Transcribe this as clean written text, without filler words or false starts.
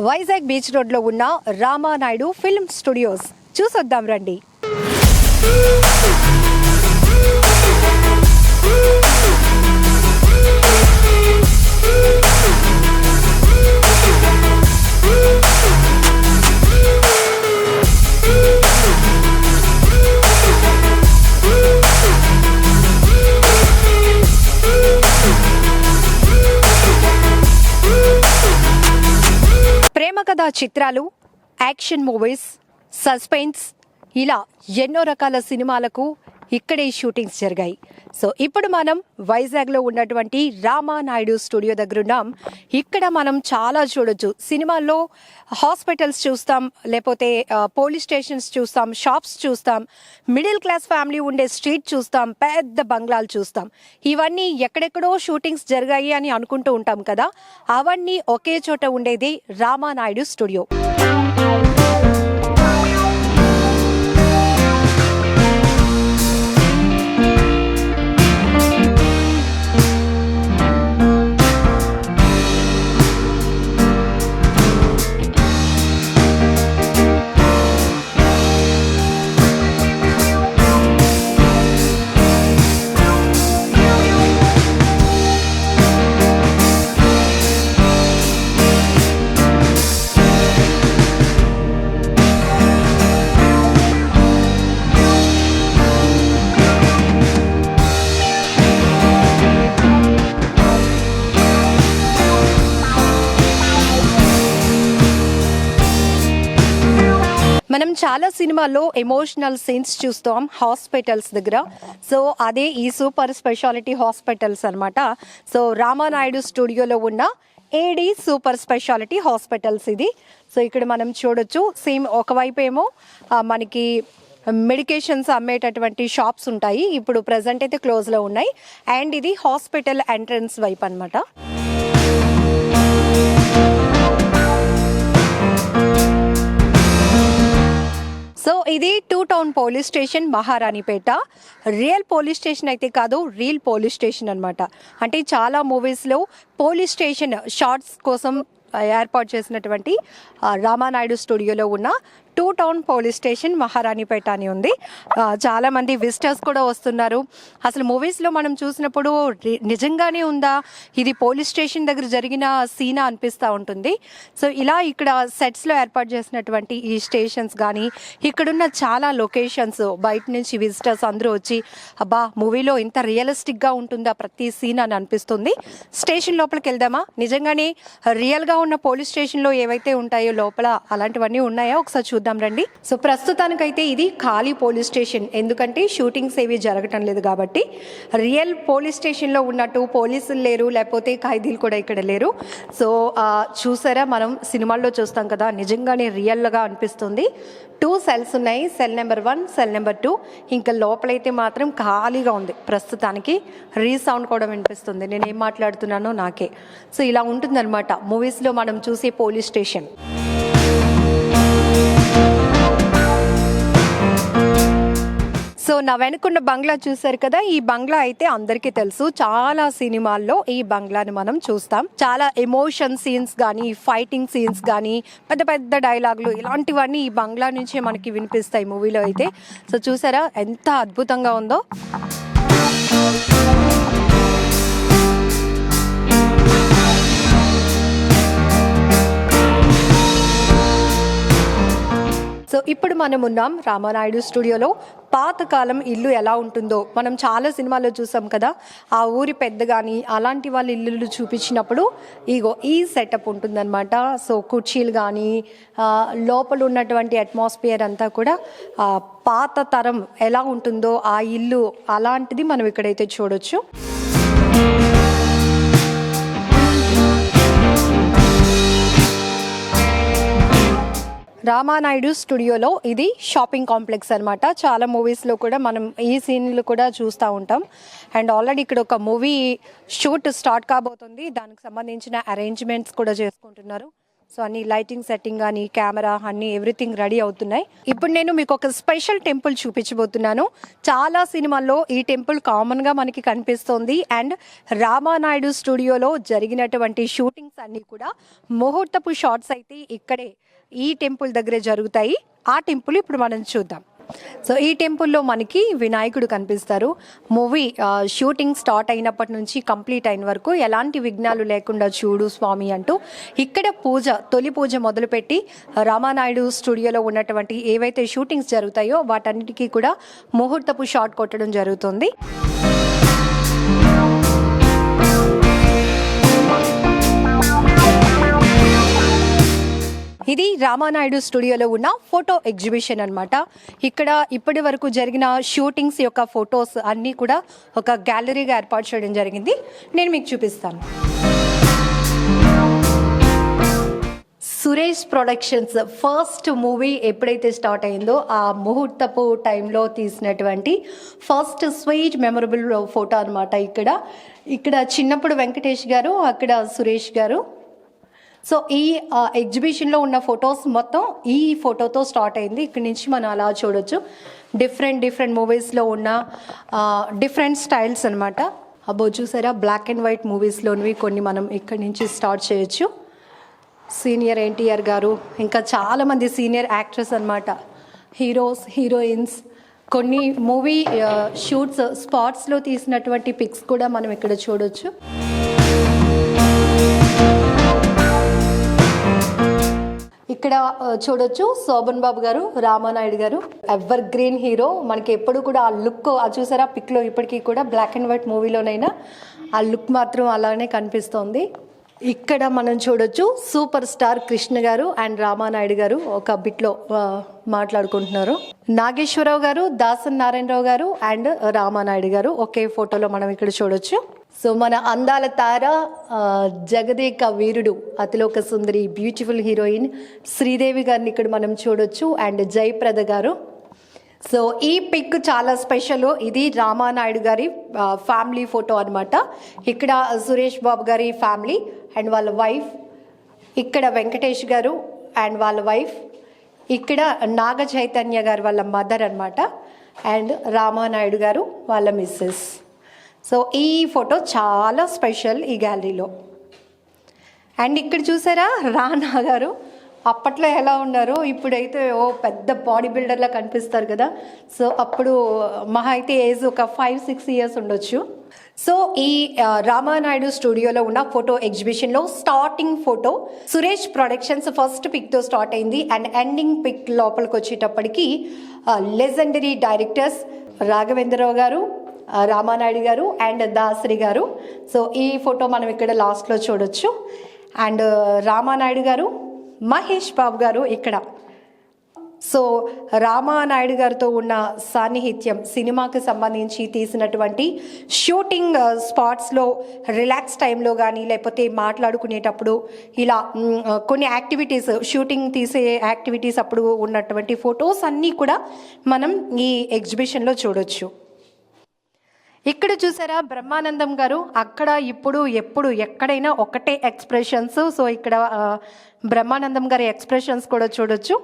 Vizag beach రోడ్లో ఉన్న Ramanaidu film studios చూసొద్దాం రండి. ప్రేమ కథా చిత్రాలు, యాక్షన్ మూవీస్, సస్పెన్స్ ఇలా ఎన్నో రకాల సినిమాలకు ఇక్కడే షూటింగ్స్ జరిగాయి. సో ఇప్పుడు మనం వైజాగ్లో ఉన్నటువంటి రామానాయుడు స్టూడియో దగ్గర ఉన్నాం. ఇక్కడ మనం చాలా చూడొచ్చు. సినిమాల్లో హాస్పిటల్స్ చూస్తాం, లేకపోతే పోలీస్ స్టేషన్స్ చూస్తాం, షాప్స్ చూస్తాం, మిడిల్ క్లాస్ ఫ్యామిలీ ఉండే స్ట్రీట్ చూస్తాం, పెద్ద బంగ్లాలు చూస్తాం. ఇవన్నీ ఎక్కడెక్కడో షూటింగ్స్ జరిగాయి అని అనుకుంటూ ఉంటాం కదా, అవన్నీ ఒకే చోట ఉండేది రామానాయుడు స్టూడియో. మనం చాలా సినిమాల్లో ఎమోషనల్ సీన్స్ చూస్తాం హాస్పిటల్స్ దగ్గర. సో అదే ఈ సూపర్ స్పెషాలిటీ హాస్పిటల్స్ అన్నమాట. సో రామానాయుడు స్టూడియోలో ఉన్న ఏడి సూపర్ స్పెషాలిటీ హాస్పిటల్స్ ఇది. సో ఇక్కడ మనం చూడొచ్చు, సేమ్ ఒకవైపు ఏమో మనకి మెడికేషన్స్ అమ్మేటటువంటి షాప్స్ ఉంటాయి. ఇప్పుడు ప్రజెంట్ అయితే క్లోజ్లో ఉన్నాయి. అండ్ ఇది హాస్పిటల్ ఎంట్రన్స్ వైపు అన్నమాట. సో ఇది 2 town police station, Maharanipeta. Real police station అయితే కాదు, రియల్ పోలీస్ స్టేషన్ అనమాట. అంటే చాలా మూవీస్లో పోలీస్ స్టేషన్ షార్ట్స్ కోసం ఏర్పాటు చేసినటువంటి రామానాయుడు స్టూడియోలో ఉన్న 2 టౌన్ పోలీస్ స్టేషన్, మహారాణిపేట అని ఉంది. చాలామంది విజిటర్స్ కూడా వస్తున్నారు. అసలు మూవీస్లో మనం చూసినప్పుడు నిజంగానే ఉందా, ఇది పోలీస్ స్టేషన్ దగ్గర జరిగిన సీనా అనిపిస్తూ ఉంటుంది. సో ఇలా ఇక్కడ సెట్స్లో ఏర్పాటు చేసినటువంటి ఈ స్టేషన్స్ కానీ, ఇక్కడున్న చాలా లొకేషన్స్, బయట నుంచి విజిటర్స్ అందరూ వచ్చి అబ్బా మూవీలో ఇంత రియలిస్టిక్గా ఉంటుందా ప్రతి సీన్ అని అనిపిస్తుంది. స్టేషన్ లోపలికి వెళ్దామా? నిజంగానే రియల్గా ఉన్న పోలీస్ స్టేషన్లో ఏవైతే ఉంటాయో లోపల అలాంటివన్నీ ఉన్నాయా ఒకసారి చూద్దాం రండి. సో ప్రస్తుతానికైతే ఇది ఖాళీ పోలీస్ స్టేషన్, ఎందుకంటే షూటింగ్స్ ఏవి జరగటం లేదు కాబట్టి. రియల్ పోలీస్ స్టేషన్లో ఉన్నట్టు పోలీసులు లేరు, లేకపోతే ఖైదీలు కూడా ఇక్కడ లేరు. సో చూసారా, మనం సినిమాల్లో చూస్తాం కదా, నిజంగానే రియల్గా అనిపిస్తుంది. 2 సెల్స్ ఉన్నాయి, సెల్ నెంబర్ 1, సెల్ నెంబర్ 2. ఇంకా లోపలైతే మాత్రం ఖాళీగా ఉంది ప్రస్తుతానికి. రీసౌండ్ కూడా వినిపిస్తుంది, నేను ఏం మాట్లాడుతున్నానో నాకే. సో ఇలా ఉంటుందన్నమాట మూవీస్లో మనం చూసే పోలీస్ స్టేషన్. సో నా వెనుకున్న బంగ్లా చూసారు కదా, ఈ బంగ్లా అయితే అందరికీ తెలుసు. చాలా సినిమాల్లో ఈ బంగ్లాని మనం చూస్తాం. చాలా ఎమోషన్ సీన్స్ కానీ, ఫైటింగ్ సీన్స్ కానీ, పెద్ద పెద్ద డైలాగులు ఇలాంటివన్నీ ఈ బంగ్లా నుంచే మనకి వినిపిస్తాయి మూవీలో అయితే. సో చూసారా ఎంత అద్భుతంగా ఉందో. సో ఇప్పుడు మనం ఉన్నాం రామానాయుడు స్టూడియోలో. పాతకాలం ఇల్లు ఎలా ఉంటుందో మనం చాలా సినిమాల్లో చూసాం కదా, ఆ ఊరి పెద్ద కానీ అలాంటి వాళ్ళ ఇల్లు చూపించినప్పుడు ఇగో ఈ సెటప్ ఉంటుందన్నమాట. సో కుర్చీలు కానీ, లోపల ఉన్నటువంటి అట్మాస్ఫియర్ అంతా కూడా పాత తరం ఎలా ఉంటుందో ఆ ఇల్లు అలాంటిది మనం ఇక్కడైతే చూడొచ్చు. రామానాయుడు స్టూడియోలో ఇది షాపింగ్ కాంప్లెక్స్ అనమాట. చాలా మూవీస్లో కూడా మనం ఈ సీన్లు కూడా చూస్తూ ఉంటాం. అండ్ ఆల్రెడీ ఇక్కడ ఒక మూవీ షూట్ స్టార్ట్ కాబోతుంది, దానికి సంబంధించిన అరేంజ్మెంట్స్ కూడా చేసుకుంటున్నారు. సో అన్ని లైటింగ్ సెట్టింగ్ కానీ కెమెరా అన్ని ఎవ్రీథింగ్ రెడీ అవుతున్నాయి. ఇప్పుడు నేను మీకు ఒక స్పెషల్ టెంపుల్ చూపించబోతున్నాను. చాలా సినిమాల్లో ఈ టెంపుల్ కామన్గా మనకి కనిపిస్తుంది. అండ్ రామానాయుడు స్టూడియోలో జరిగినటువంటి షూటింగ్స్ అన్నీ కూడా ముహూర్తపు షాట్స్ అయితే ఇక్కడే ఈ టెంపుల్ దగ్గరే జరుగుతాయి. ఆ టెంపుల్ ఇప్పుడు మనం చూద్దాం. సో ఈ టెంపుల్లో మనకి వినాయకుడు కనిపిస్తారు. మూవీ షూటింగ్ స్టార్ట్ అయినప్పటి నుంచి కంప్లీట్ అయిన వరకు ఎలాంటి విఘ్నాలు లేకుండా చూడు స్వామి అంటూ ఇక్కడ తొలి పూజ మొదలుపెట్టి రామానాయుడు స్టూడియోలో ఉన్నటువంటి ఏవైతే షూటింగ్స్ జరుగుతాయో వాటన్నిటికీ కూడా ముహూర్తపు షాట్ కొట్టడం జరుగుతుంది. ఇది రామానాయుడు స్టూడియోలో ఉన్న ఫోటో ఎగ్జిబిషన్ అన్నమాట. ఇక్కడ ఇప్పటి వరకు జరిగిన షూటింగ్స్ యొక్క ఫొటోస్ అన్నీ కూడా ఒక గ్యాలరీగా ఏర్పాటు చేయడం జరిగింది. నేను మీకు చూపిస్తాను. సురేష్ ప్రొడక్షన్స్ ఫస్ట్ మూవీ ఎప్పుడైతే స్టార్ట్ అయిందో ఆ ముహూర్తపు టైంలో తీసినటువంటి ఫస్ట్ స్వీట్ మెమరబుల్ ఫోటో అనమాట. ఇక్కడ చిన్నప్పుడు వెంకటేష్ గారు, అక్కడ సురేష్ గారు. సో ఈ ఎగ్జిబిషన్లో ఉన్న ఫొటోస్ మొత్తం ఈ ఫోటోతో స్టార్ట్ అయింది. ఇక్కడి నుంచి మనం అలా చూడొచ్చు. డిఫరెంట్ మూవీస్లో ఉన్న డిఫరెంట్ స్టైల్స్ అనమాట. అబ్బో చూసారా, బ్లాక్ అండ్ వైట్ మూవీస్లోనివి కొన్ని మనం ఇక్కడి నుంచి స్టార్ట్ చేయొచ్చు. సీనియర్ ఎన్టీఆర్ గారు, ఇంకా చాలామంది సీనియర్ యాక్టర్స్ అనమాట, హీరోస్, హీరోయిన్స్, కొన్ని మూవీ షూట్స్ స్పాట్స్లో తీసినటువంటి పిక్స్ కూడా మనం ఇక్కడ చూడొచ్చు. ఇక్కడ చూడొచ్చు శోభన్ బాబు గారు, రామానాయుడు గారు, ఎవర్ గ్రీన్ హీరో. మనకి ఎప్పుడు కూడా ఆ లుక్ చూసారా పిక్లో, ఇప్పటికీ కూడా బ్లాక్ అండ్ వైట్ మూవీలోనైనా ఆ లుక్ మాత్రం అలానే కనిపిస్తోంది. ఇక్కడ మనం చూడొచ్చు సూపర్ స్టార్ కృష్ణ గారు అండ్ రామానాయుడు గారు ఒక బిట్లో మాట్లాడుకుంటున్నారు. నాగేశ్వరరావు గారు, దాసన్ నారాయణరావు గారు అండ్ రామానాయుడు గారు ఒకే ఫోటోలో మనం ఇక్కడ చూడొచ్చు. సో మన అందాల తార, జగదేక వీరుడు, అతిలోక సుందరి, బ్యూటిఫుల్ హీరోయిన్ శ్రీదేవి గారిని ఇక్కడ మనం చూడొచ్చు అండ్ జయప్రద గారు. సో ఈ పిక్ చాలా స్పెషల్. ఇది రామానాయుడు గారి ఫ్యామిలీ ఫోటో అనమాట. ఇక్కడ సురేష్ బాబు గారి ఫ్యామిలీ అండ్ వాళ్ళ వైఫ్, ఇక్కడ వెంకటేష్ గారు అండ్ వాళ్ళ వైఫ్, ఇక్కడ నాగ చైతన్య గారు వాళ్ళ మదర్ అనమాట, అండ్ రామానాయుడు గారు వాళ్ళ మిస్సెస్. సో ఈ ఫోటో చాలా స్పెషల్ ఈ గ్యాలరీలో. అండ్ ఇక్కడ చూసారా రానా గారు అప్పట్లో ఎలా ఉన్నారో, ఇప్పుడైతే పెద్ద బాడీ బిల్డర్లా కనిపిస్తారు కదా. సో అప్పుడు మహా అయితే ఏజ్ ఒక 5-6 ఇయర్స్ ఉండొచ్చు. సో ఈ రామానాయుడు స్టూడియోలో ఉన్న ఫోటో ఎగ్జిబిషన్లో starting photo Suresh productions first పిక్తో స్టార్ట్ అయింది. అండ్ ఎండింగ్ పిక్ లోపలికి వచ్చేటప్పటికి లెజెండరీ డైరెక్టర్స్ రాఘవేంద్రరావు గారు, రామానాయుడు గారు అండ్ దాసరి గారు. సో ఈ ఫోటో మనం ఇక్కడ లాస్ట్లో చూడొచ్చు. అండ్ రామానాయుడు గారు, మహేష్ బాబు గారు ఇక్కడ. సో రామానాయుడు గారితో ఉన్న సాన్నిహిత్యం, సినిమాకి సంబంధించి తీసినటువంటి షూటింగ్ స్పాట్స్లో రిలాక్స్ టైంలో కానీ లేకపోతే మాట్లాడుకునేటప్పుడు ఇలా కొన్ని యాక్టివిటీస్, షూటింగ్ తీసే యాక్టివిటీస్ అప్పుడు ఉన్నటువంటి ఫొటోస్ అన్నీ కూడా మనం ఈ ఎగ్జిబిషన్లో చూడొచ్చు. ఇక్కడ చూసారా బ్రహ్మానందం గారు, అక్కడ ఇప్పుడు ఎప్పుడు ఎక్కడైనా ఒకటే ఎక్స్ప్రెషన్స్. సో ఇక్కడ బ్రహ్మానందం గారి ఎక్స్ప్రెషన్స్ కూడా చూడొచ్చు.